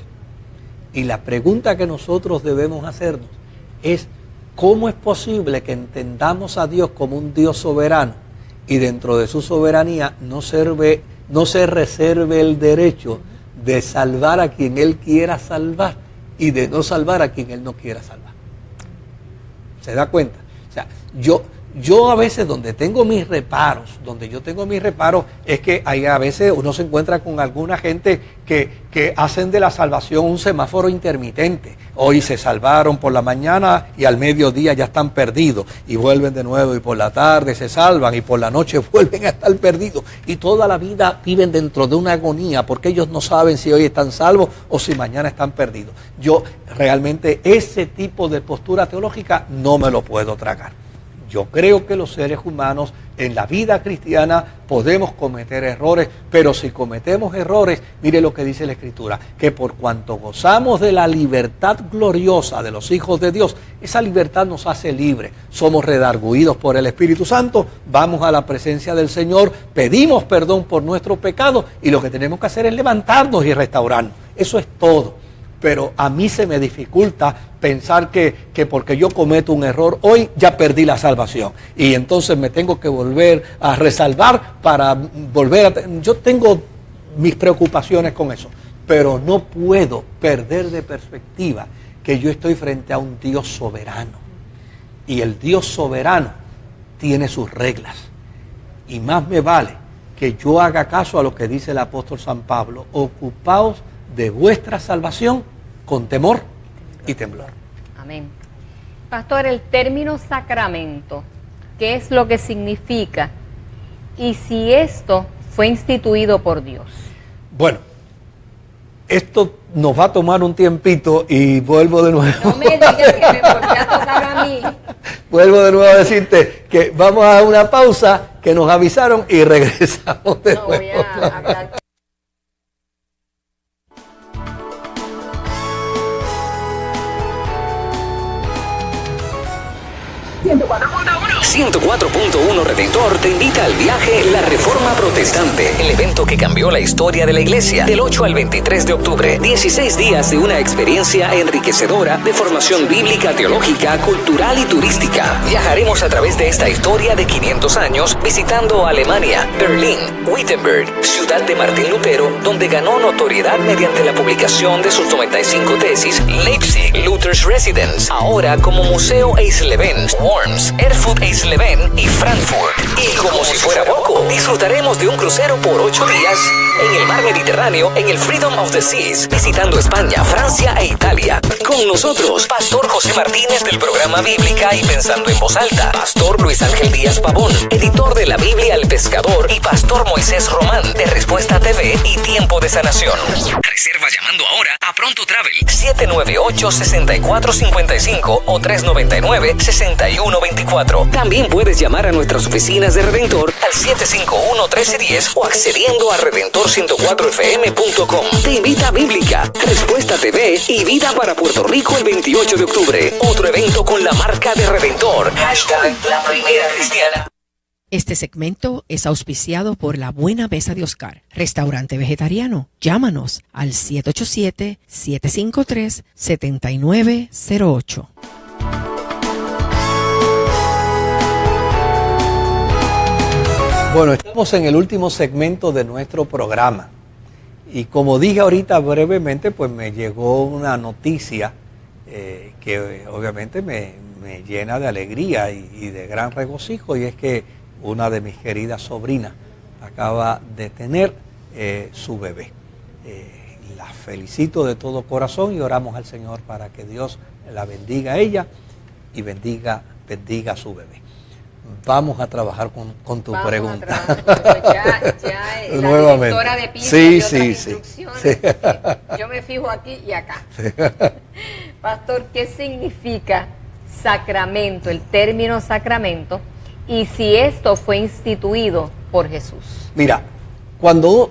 Y la pregunta que nosotros debemos hacernos es, ¿cómo es posible que entendamos a Dios como un Dios soberano y dentro de su soberanía no se reserve el derecho de salvar a quien Él quiera salvar y de no salvar a quien Él no quiera salvar? ¿Se da cuenta? O sea, yo a veces donde tengo mis reparos, es que hay a veces uno se encuentra con alguna gente que hacen de la salvación un semáforo intermitente. Hoy se salvaron por la mañana y al mediodía ya están perdidos y vuelven de nuevo y por la tarde se salvan y por la noche vuelven a estar perdidos y toda la vida viven dentro de una agonía porque ellos no saben si hoy están salvos o si mañana están perdidos. Yo realmente ese tipo de postura teológica no me lo puedo tragar. Yo creo que los seres humanos en la vida cristiana podemos cometer errores, pero si cometemos errores, mire lo que dice la Escritura, que por cuanto gozamos de la libertad gloriosa de los hijos de Dios, esa libertad nos hace libres. Somos redarguidos por el Espíritu Santo, vamos a la presencia del Señor, pedimos perdón por nuestro pecado y lo que tenemos que hacer es levantarnos y restaurarnos. Eso es todo. Pero a mí se me dificulta pensar que porque yo cometo un error hoy ya perdí la salvación y entonces me tengo que volver a resalvar para volver a... Yo tengo mis preocupaciones con eso, pero no puedo perder de perspectiva que yo estoy frente a un Dios soberano y el Dios soberano tiene sus reglas y más me vale que yo haga caso a lo que dice el apóstol San Pablo: ocupaos de vuestra salvación con temor y temblor. Amén. Pastor, el término sacramento, ¿qué es lo que significa? Y si esto fue instituido por Dios. Bueno, esto nos va a tomar un tiempito y vuelvo de nuevo. No me digas que me volví a tocar a mí. Vuelvo de nuevo a decirte que vamos a una pausa, que nos avisaron y regresamos de nuevo. Voy a hablar. 104.1 Redentor te invita al viaje La Reforma Protestante, el evento que cambió la historia de la iglesia. Del 8 al 23 de octubre, 16 días de una experiencia enriquecedora de formación bíblica, teológica, cultural y turística. Viajaremos a través de esta historia de 500 años, visitando Alemania, Berlín, Wittenberg, ciudad de Martín Lutero, donde ganó notoriedad mediante la publicación de sus 95 tesis, Leipzig, Luther's Residence, ahora como Museo Eisleben, Worms, Erfurt Eisleben y Frankfurt. Y como si fuera poco, disfrutaremos de un crucero por 8 días en el mar Mediterráneo, en el Freedom of the Seas, visitando España, Francia e Italia. Con nosotros, Pastor José Martínez del programa Bíblica y Pensando en Voz Alta, Pastor Luis Ángel Díaz Pavón, editor de la Biblia El Pescador, y Pastor Moisés Román de Respuesta TV y Tiempo de Sanación. Reserva llamando ahora a Pronto Travel 798-6455 o 399-6124. También puedes llamar a nuestras oficinas de Redentor al 751-1310 o accediendo a redentor104fm.com. Te invita Bíblica, Respuesta TV y Vida para Puerto Rico el 28 de octubre. Otro evento con la marca de Redentor. Hashtag La Primera Cristiana. Este segmento es auspiciado por La Buena Mesa de Oscar, restaurante vegetariano. Llámanos al 787-753-7908. Bueno, estamos en el último segmento de nuestro programa y como dije ahorita brevemente, pues me llegó una noticia que obviamente me llena de alegría y de gran regocijo, y es que una de mis queridas sobrinas acaba de tener su bebé. La felicito de todo corazón y oramos al Señor para que Dios la bendiga a ella y bendiga a su bebé. Vamos a trabajar con tu pregunta. Ya la nuevamente. Directora de piso Sí. instrucciones. Yo me fijo aquí y acá. Pastor, ¿qué significa sacramento, el término sacramento, y si esto fue instituido por Jesús? Mira, cuando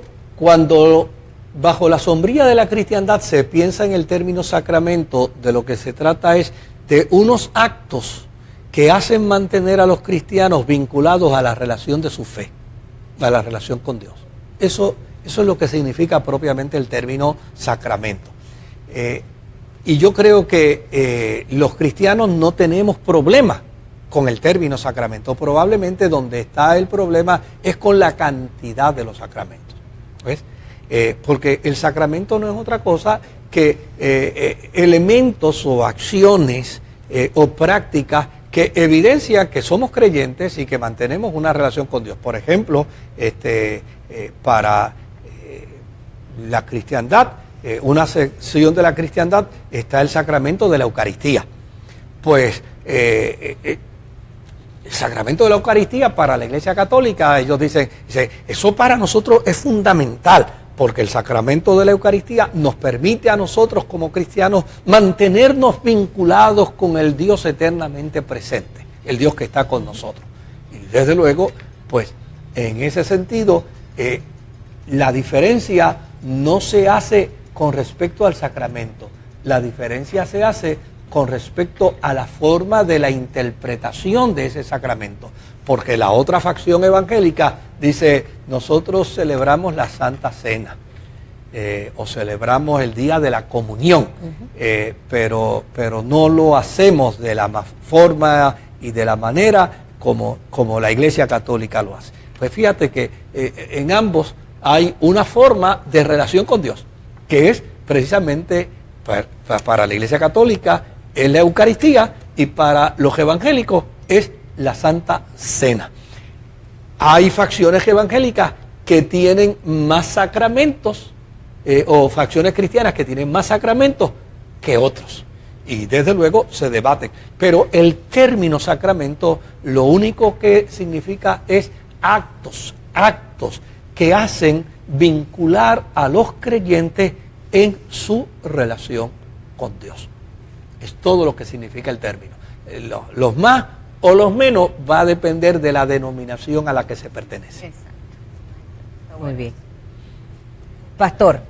bajo la sombría de la cristiandad se piensa en el término sacramento, de lo que se trata es de unos actos que hacen mantener a los cristianos vinculados a la relación de su fe, a la relación con Dios. Eso es lo que significa propiamente el término sacramento. Y yo creo que los cristianos no tenemos problema con el término sacramento. Probablemente donde está el problema es con la cantidad de los sacramentos. ¿Ves? Porque el sacramento no es otra cosa que elementos o acciones o prácticas que evidencia que somos creyentes y que mantenemos una relación con Dios. Por ejemplo, para la cristiandad, una sección de la cristiandad está el sacramento de la Eucaristía. Pues el sacramento de la Eucaristía para la Iglesia Católica, ellos dicen, eso para nosotros es fundamental, porque el sacramento de la Eucaristía nos permite a nosotros como cristianos mantenernos vinculados con el Dios eternamente presente. el Dios que está con nosotros. Y desde luego, pues en ese sentido, la diferencia no se hace con respecto al sacramento, la diferencia se hace con respecto a la forma de la interpretación de ese sacramento, porque la otra facción evangélica dice, nosotros celebramos la Santa Cena, o celebramos el día de la comunión, pero no lo hacemos de la forma y de la manera como la Iglesia Católica lo hace. Pues fíjate que en ambos hay una forma de relación con Dios, que es precisamente para la Iglesia Católica es la Eucaristía y para los evangélicos es la Santa Cena. Hay facciones evangélicas que tienen más sacramentos o facciones cristianas que tienen más sacramentos que otros. Y desde luego se debaten. Pero el término sacramento lo único que significa es actos que hacen vincular a los creyentes en su relación con Dios. Es todo lo que significa el término. Los más o los menos va a depender de la denominación a la que se pertenece. Exacto. Muy bien. Pastor,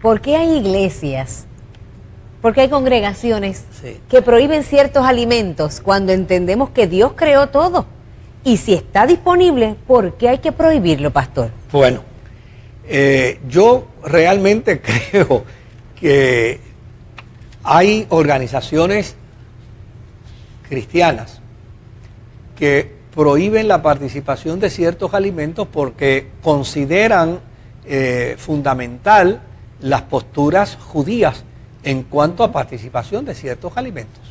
¿por qué hay iglesias, por qué hay congregaciones que prohíben ciertos alimentos cuando entendemos que Dios creó todo? Y si está disponible, ¿por qué hay que prohibirlo, pastor? Bueno, yo realmente creo que hay organizaciones cristianas que prohíben la participación de ciertos alimentos porque consideran fundamental las posturas judías en cuanto a participación de ciertos alimentos.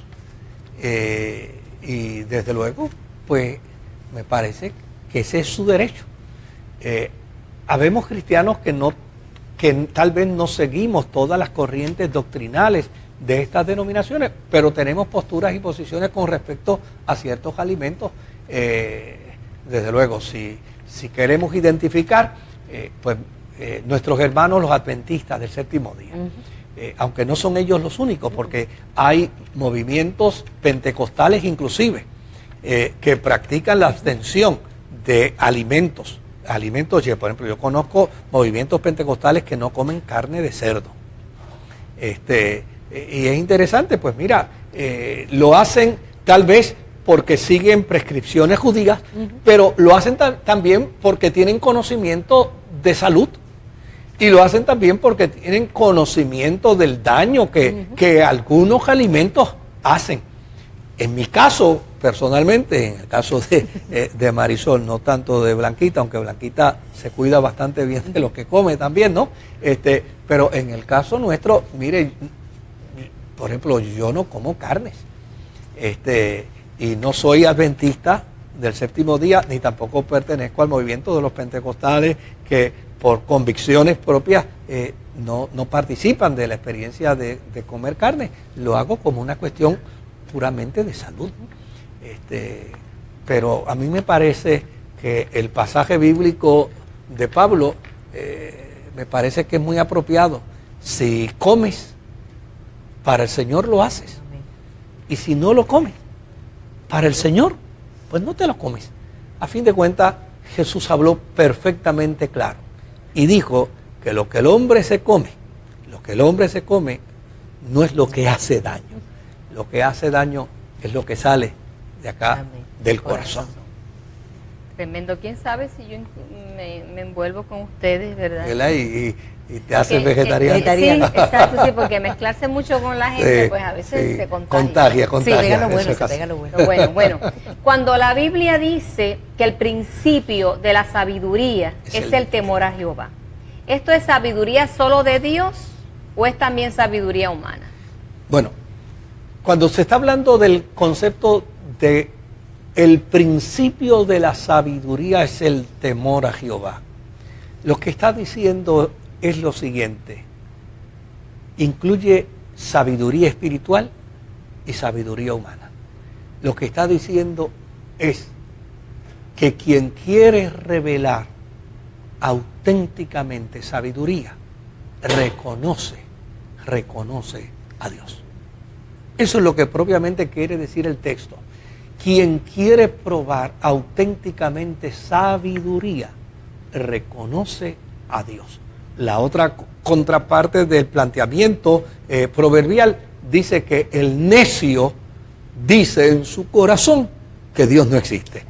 Y desde luego, pues me parece que ese es su derecho. Habemos cristianos que tal vez no seguimos todas las corrientes doctrinales de estas denominaciones, pero tenemos posturas y posiciones con respecto a ciertos alimentos. Desde luego, si queremos identificar, nuestros hermanos los adventistas del séptimo día, aunque no son ellos los únicos, porque hay movimientos pentecostales inclusive que practican la abstención de alimentos. Por ejemplo, yo conozco movimientos pentecostales que no comen carne de cerdo. Y es interesante, pues mira, lo hacen tal vez porque siguen prescripciones judías, pero lo hacen también porque tienen conocimiento de salud y lo hacen también porque tienen conocimiento del daño que algunos alimentos hacen. En mi caso, personalmente, en el caso de Marisol, no tanto de Blanquita, aunque Blanquita se cuida bastante bien de lo que come también, ¿no? Pero en el caso nuestro, mire, por ejemplo, yo no como carnes, y no soy adventista del séptimo día, ni tampoco pertenezco al movimiento de los pentecostales que por convicciones propias no participan de la experiencia de comer carne. Lo hago como una cuestión puramente de salud. Pero a mí me parece que el pasaje bíblico de Pablo me parece que es muy apropiado. Si comes, para el Señor lo haces. Y si no lo comes, para el Señor, pues no te lo comes. A fin de cuentas, Jesús habló perfectamente claro y dijo que lo que el hombre se come no es lo que hace daño. Lo que hace daño es lo que sale de acá, del corazón. Tremendo. ¿Quién sabe si yo me envuelvo con ustedes, verdad? Y te haces vegetariano. Sí, exacto, sí, porque mezclarse mucho con la gente, pues a veces se contagia. Contagia. Sí, pega lo bueno. Bueno, cuando la Biblia dice que el principio de la sabiduría es el temor a Jehová, ¿esto es sabiduría solo de Dios o es también sabiduría humana? Bueno, cuando se está hablando del concepto de el principio de la sabiduría es el temor a Jehová, lo que está diciendo es lo siguiente: incluye sabiduría espiritual y sabiduría humana. Lo que está diciendo es que quien quiere revelar auténticamente sabiduría, reconoce a Dios. Eso es lo que propiamente quiere decir el texto. quien quiere probar auténticamente sabiduría, reconoce a Dios. La otra contraparte del planteamiento proverbial dice que el necio dice en su corazón que Dios no existe.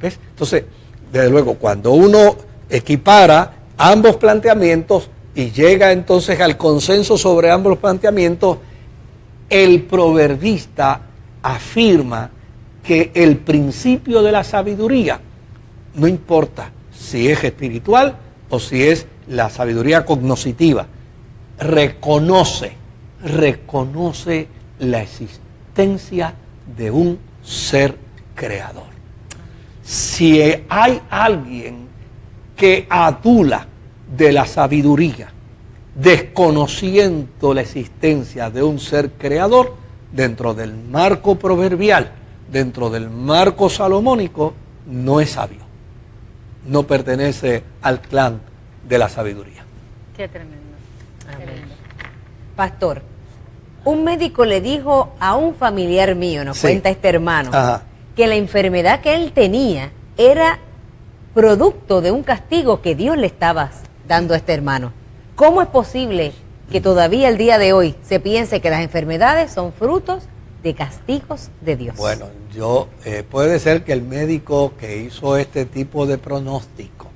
¿Ves? Entonces, desde luego, cuando uno equipara ambos planteamientos y llega entonces al consenso sobre ambos planteamientos, el proverbista afirma que el principio de la sabiduría, no importa si es espiritual o si es la sabiduría cognoscitiva, reconoce la existencia de un ser creador. Si hay alguien que adula de la sabiduría, desconociendo la existencia de un ser creador, dentro del marco proverbial, dentro del marco salomónico, no es sabio. No pertenece al clan de la sabiduría. Qué tremendo. Amén. Pastor, un médico le dijo a un familiar mío, nos cuenta este hermano, que la enfermedad que él tenía era producto de un castigo que Dios le estaba dando a este hermano. ¿Cómo es posible que todavía el día de hoy se piense que las enfermedades son frutos de castigos de Dios? Bueno, puede ser que el médico que hizo este tipo de pronóstico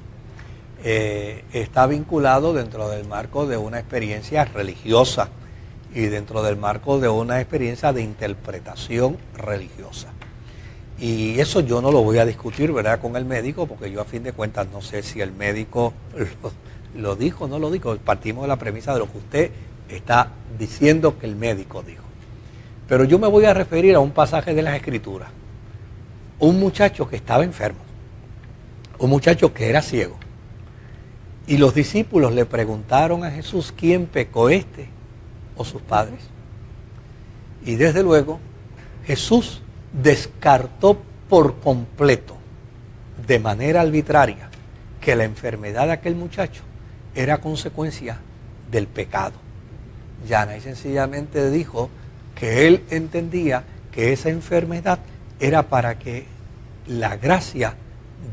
está vinculado dentro del marco de una experiencia religiosa y dentro del marco de una experiencia de interpretación religiosa. Y eso yo no lo voy a discutir, ¿verdad?, con el médico, porque yo a fin de cuentas no sé si el médico lo dijo o no lo dijo. Partimos de la premisa de lo que usted está diciendo que el médico dijo. Pero yo me voy a referir a un pasaje de las Escrituras. Un muchacho que estaba enfermo, un muchacho que era ciego. Y los discípulos le preguntaron a Jesús, ¿quién pecó, este o sus padres? Y desde luego Jesús descartó por completo, de manera arbitraria, que la enfermedad de aquel muchacho era consecuencia del pecado. Llana y sencillamente dijo que él entendía que esa enfermedad era para que la gracia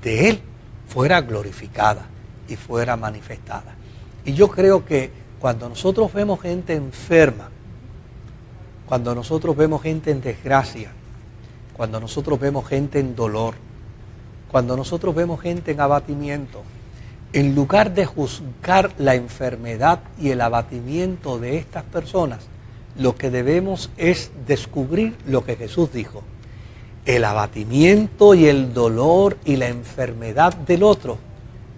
de él fuera glorificada y fuera manifestada. Y yo creo que cuando nosotros vemos gente enferma, cuando nosotros vemos gente en desgracia, cuando nosotros vemos gente en dolor, cuando nosotros vemos gente en abatimiento, en lugar de juzgar la enfermedad y el abatimiento de estas personas, lo que debemos es descubrir lo que Jesús dijo. El abatimiento y el dolor y la enfermedad del otro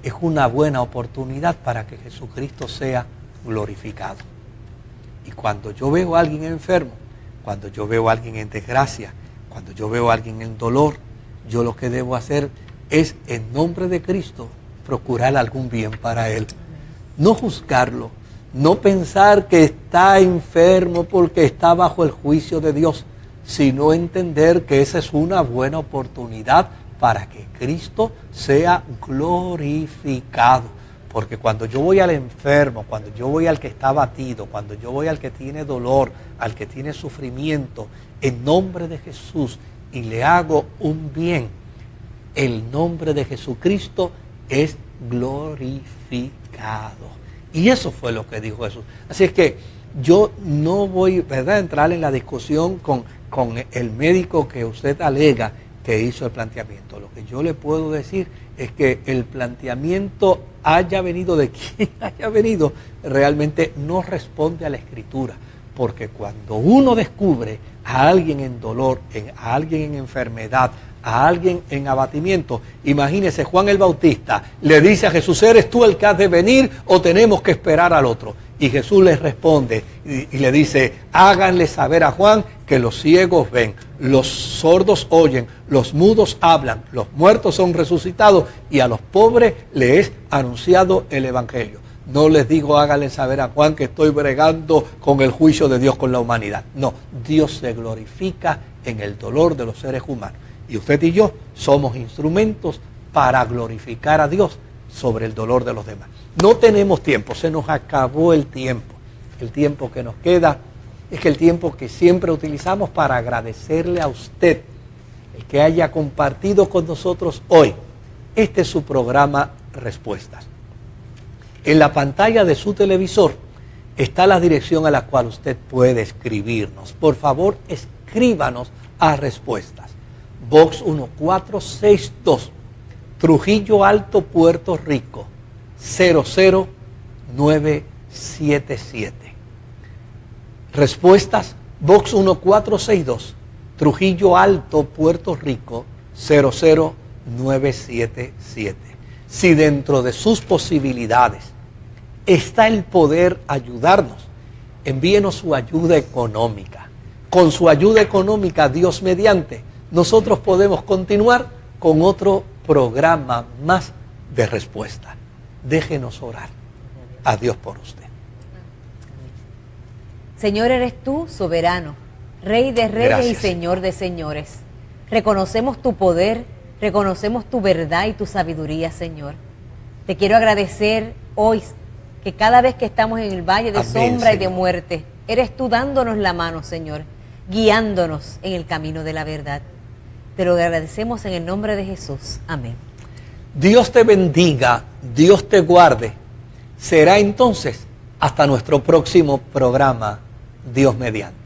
es una buena oportunidad para que Jesucristo sea glorificado. Y cuando yo veo a alguien enfermo, cuando yo veo a alguien en desgracia, cuando yo veo a alguien en dolor, yo lo que debo hacer es, en nombre de Cristo, procurar algún bien para él. No juzgarlo, no pensar que está enfermo porque está bajo el juicio de Dios, sino entender que esa es una buena oportunidad para que Cristo sea glorificado. Porque cuando yo voy al enfermo, cuando yo voy al que está abatido, cuando yo voy al que tiene dolor, al que tiene sufrimiento, en nombre de Jesús, y le hago un bien, el nombre de Jesucristo es glorificado. Y eso fue lo que dijo Jesús. Así es que yo no voy, ¿verdad?, a entrar en la discusión con el médico que usted alega que hizo el planteamiento. Lo que yo le puedo decir es que el planteamiento haya venido de quien haya venido, realmente no responde a la Escritura. Porque cuando uno descubre a alguien en dolor, a alguien en enfermedad, a alguien en abatimiento, imagínese, Juan el Bautista le dice a Jesús, ¿eres tú el que has de venir o tenemos que esperar al otro? Y Jesús les responde y le dice, háganle saber a Juan que los ciegos ven, los sordos oyen, los mudos hablan, los muertos son resucitados y a los pobres les es anunciado el Evangelio. No les digo, háganle saber a Juan que estoy bregando con el juicio de Dios con la humanidad. No, Dios se glorifica en el dolor de los seres humanos. Y usted y yo somos instrumentos para glorificar a Dios sobre el dolor de los demás. No tenemos tiempo, se nos acabó el tiempo. El tiempo que nos queda es el tiempo que siempre utilizamos para agradecerle a usted el que haya compartido con nosotros hoy. Este es su programa Respuestas. En la pantalla de su televisor está la dirección a la cual usted puede escribirnos. Por favor, escríbanos a Respuestas. Box 1462, Trujillo Alto, Puerto Rico, 00977. Respuestas, Box 1462, Trujillo Alto, Puerto Rico, 00977. Si dentro de sus posibilidades está el poder ayudarnos, envíenos su ayuda económica. Con su ayuda económica, Dios mediante, nosotros podemos continuar con otro programa más de respuesta. Déjenos orar a Dios por usted. Señor, eres tú soberano, Rey de reyes. Gracias, y Señor de señores. Reconocemos tu poder, reconocemos tu verdad y tu sabiduría, Señor. Te quiero agradecer hoy que cada vez que estamos en el valle de sombra y de muerte, eres tú dándonos la mano, Señor, guiándonos en el camino de la verdad. Te lo agradecemos en el nombre de Jesús. Amén. Dios te bendiga, Dios te guarde. Será entonces hasta nuestro próximo programa, Dios mediante.